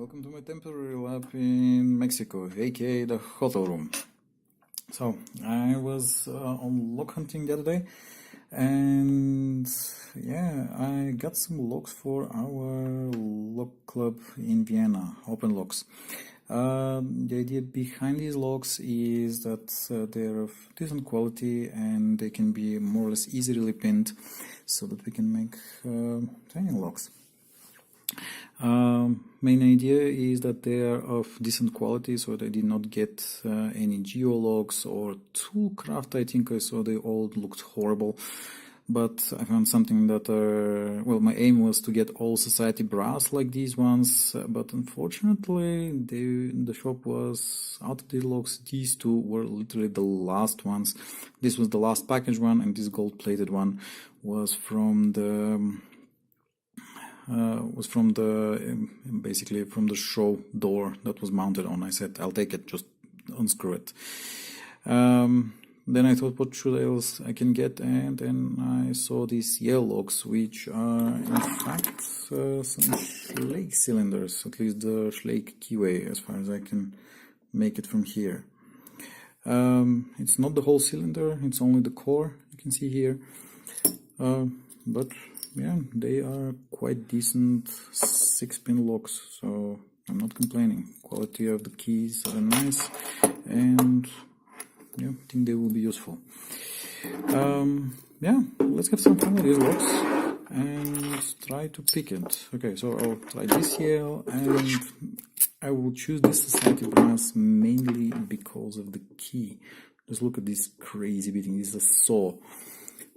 welcome to my temporary lab in Mexico, aka the hotel room. So, I was on lock hunting the other day, and yeah, I got some locks for our lock club in Vienna, Open Locks. The idea behind these locks is that they're of decent quality and they can be more or less easily pinned so that we can make training locks. Main idea is that they are of decent quality, so they did not get any geologs or toolcraft. I think I saw they all looked horrible, but I found something that well, my aim was to get all society brass like these ones, but unfortunately the shop was out of the locks. These two were literally the last ones. This was the last package one, and this gold plated one was from the basically from the show door that was mounted on. I said, I'll take it, just unscrew it. Then I thought, what else I can get, and then I saw these yellow locks, which are in fact some Schlage cylinders, at least the Schlage keyway, as far as I can make it from here. It's not the whole cylinder, it's only the core, you can see here. But yeah, they are quite decent 6-pin locks, so I'm not complaining. Quality of the keys are nice, and yeah, I think they will be useful. Yeah, let's have some fun with these locks and try to pick it. Okay, so I'll try this here, and I will choose this society brass mainly because of the key. Just look at this crazy beating. This is a saw.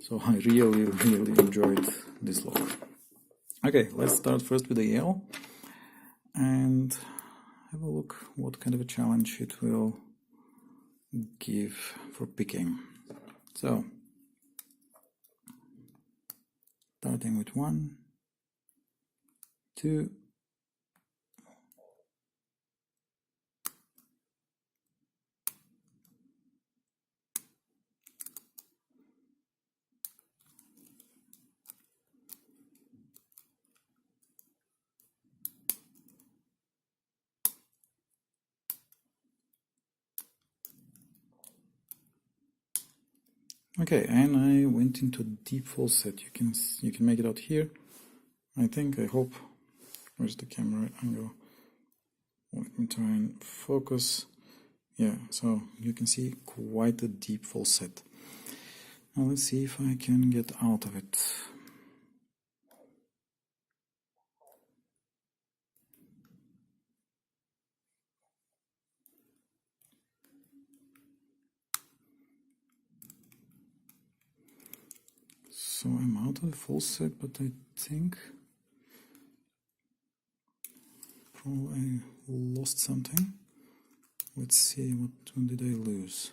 So I really enjoyed this lock. Okay, let's start first with the yellow and have a look what kind of a challenge it will give for picking. So, starting with 1, 2, okay, and I went into deep false set. You can make it out here. I hope. Where's the camera angle? Let me try and focus. Yeah, so you can see quite a deep false set. Now let's see if I can get out of it. So I'm out of the full set, but I think probably I lost something. Let's see, what did I lose?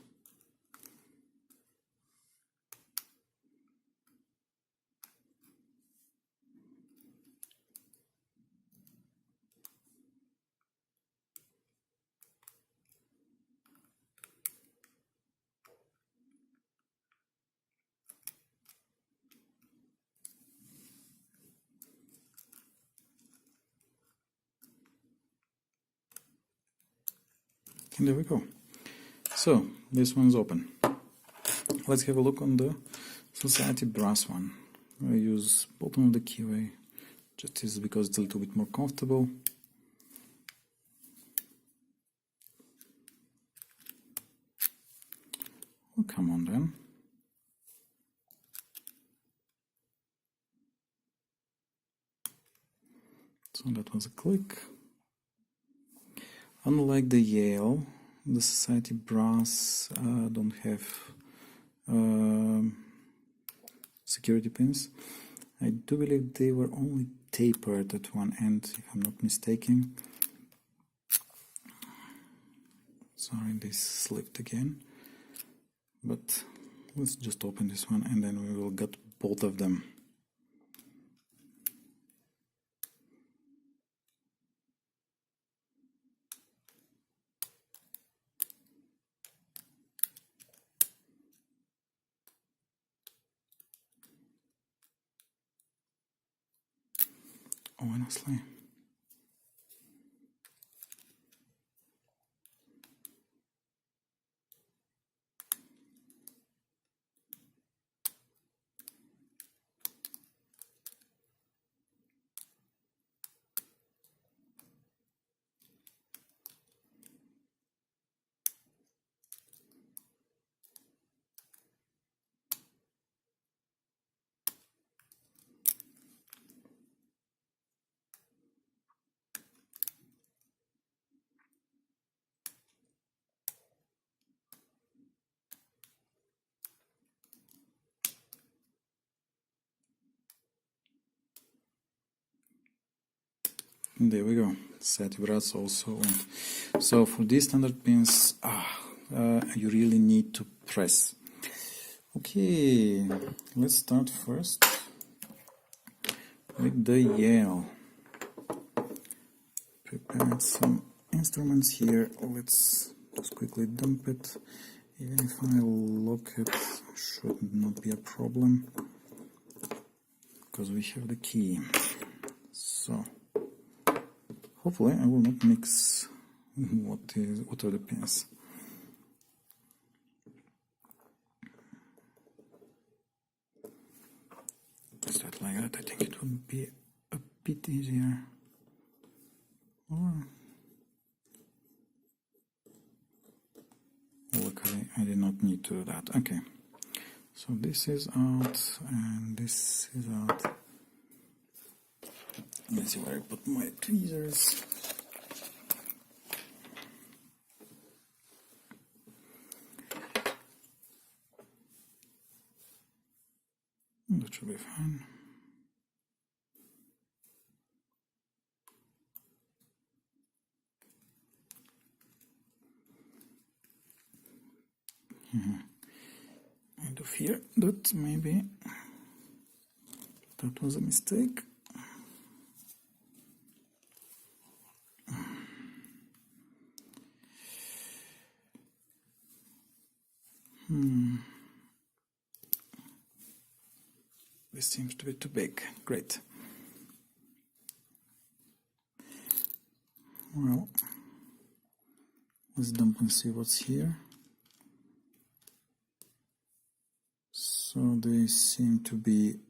And there we go. So this one's open. Let's have a look on the society brass one. I use bottom of the keyway, just because it's a little bit more comfortable. Oh, come on then. So that was a click. Unlike the Yale, the society brass don't have security pins. I do believe they were only tapered at one end, if I'm not mistaken. Sorry, this slipped again. But let's just open this one and then we will get both of them. Honestly, There we go. Sati brass also went. So for these standard pins, you really need to press. Okay, let's start first with the Yale. Prepared some instruments here. Let's just quickly dump it. Even if I lock it, should not be a problem because we have the key. So hopefully I will not mix what are the pins. Start like that. I think it would be a bit easier. Or look, I did not need to do that. Okay, so this is out and this is out. Let's see where I put my tweezers. That should be fine. Kind of here that maybe that was a mistake. This seems to be too big. Great. Well, let's dump and see what's here. So they seem to be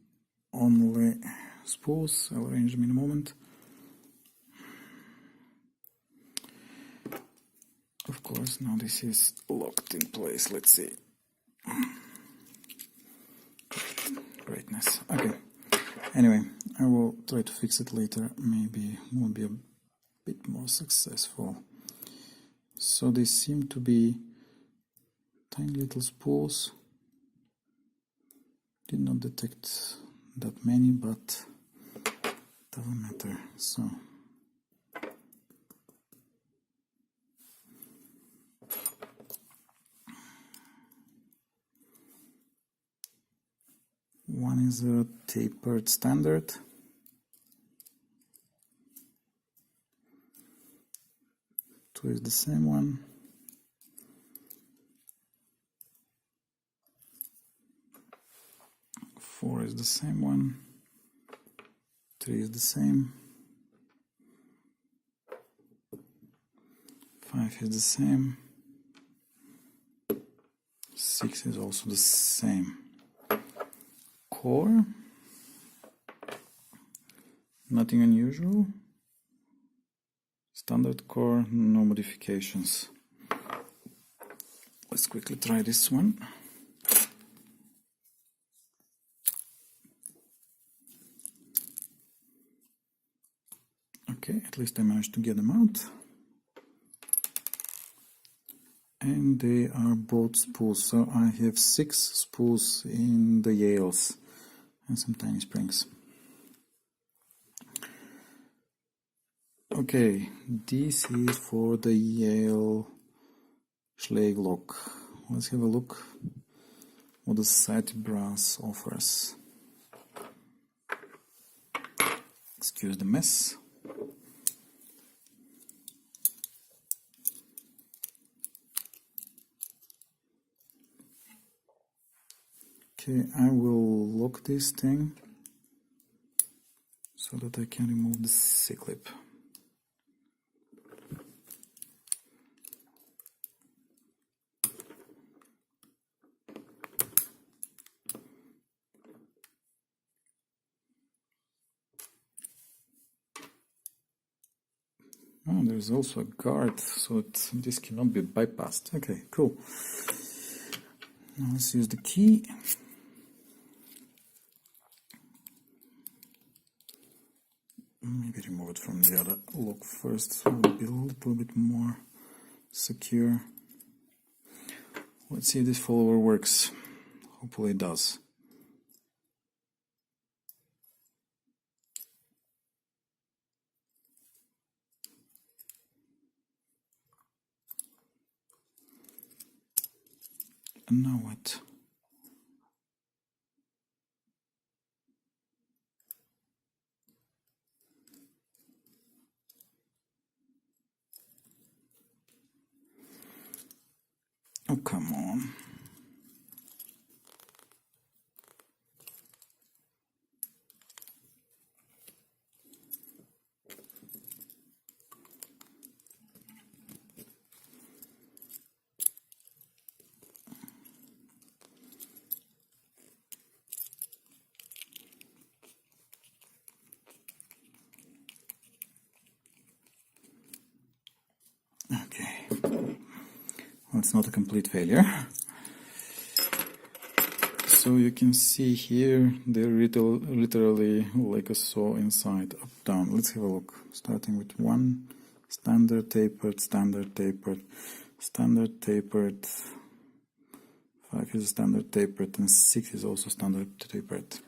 only spools. I'll arrange them in a moment. Of course, now this is locked in place. Let's see. Greatness. Okay. Anyway, I will try to fix it later. Maybe will be a bit more successful. So they seem to be tiny little spools. Did not detect that many, but doesn't matter. So one is a tapered standard. Two is the same one. Four is the same one. Three is the same. Five is the same. Six is also the same. Core, nothing unusual. Standard core, no modifications. Let's quickly try this one. Okay, at least I managed to get them out. And they are both spools, so I have 6 spools in the Yales and some tiny springs. Okay, this is for the Yale Schlag lock. Let's have a look what the Sati brass offers. Excuse the mess. Okay, I will lock this thing so that I can remove the C-clip. Oh, there's also a guard, so this cannot be bypassed. Okay, cool. Now let's use the key. Maybe remove it from the other lock first, so it will be a little bit more secure. Let's see if this follower works. Hopefully it does. And now what? Oh, come on. Okay. Well, it's not a complete failure. So you can see here they're literally like a saw inside, up, down. Let's have a look. Starting with 1, standard tapered, standard tapered, standard tapered. 5 is standard tapered, and 6 is also standard tapered.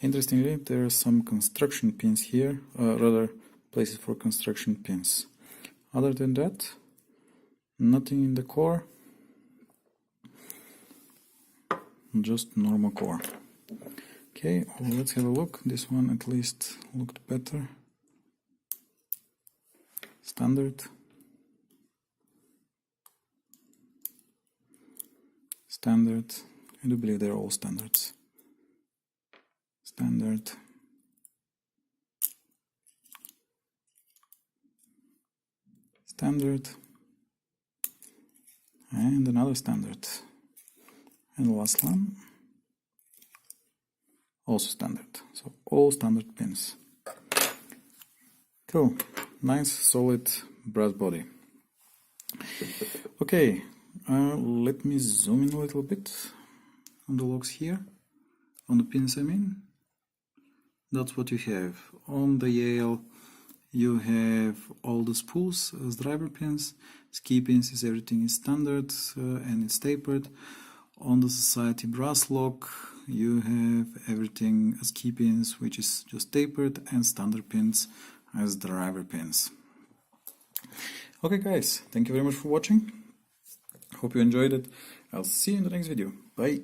Interestingly, there are some construction pins here, rather places for construction pins. Other than that, nothing in the core. Just normal core. Okay, well, let's have a look. This one at least looked better. Standard. Standard. I do believe they're all standards. Standard. Standard. And another standard. And the last one, also standard. So all standard pins. Cool. Nice, solid brass body. Okay, let me zoom in a little bit on the locks here. On the pins, I mean. That's what you have. On the Yale, you have all the spools as driver pins. Ski pins is everything is standard and it's tapered. On the Society brass lock, you have everything as key pins, which is just tapered, and standard pins as driver pins. Okay guys, thank you very much for watching. Hope you enjoyed it. I'll see you in the next video. Bye.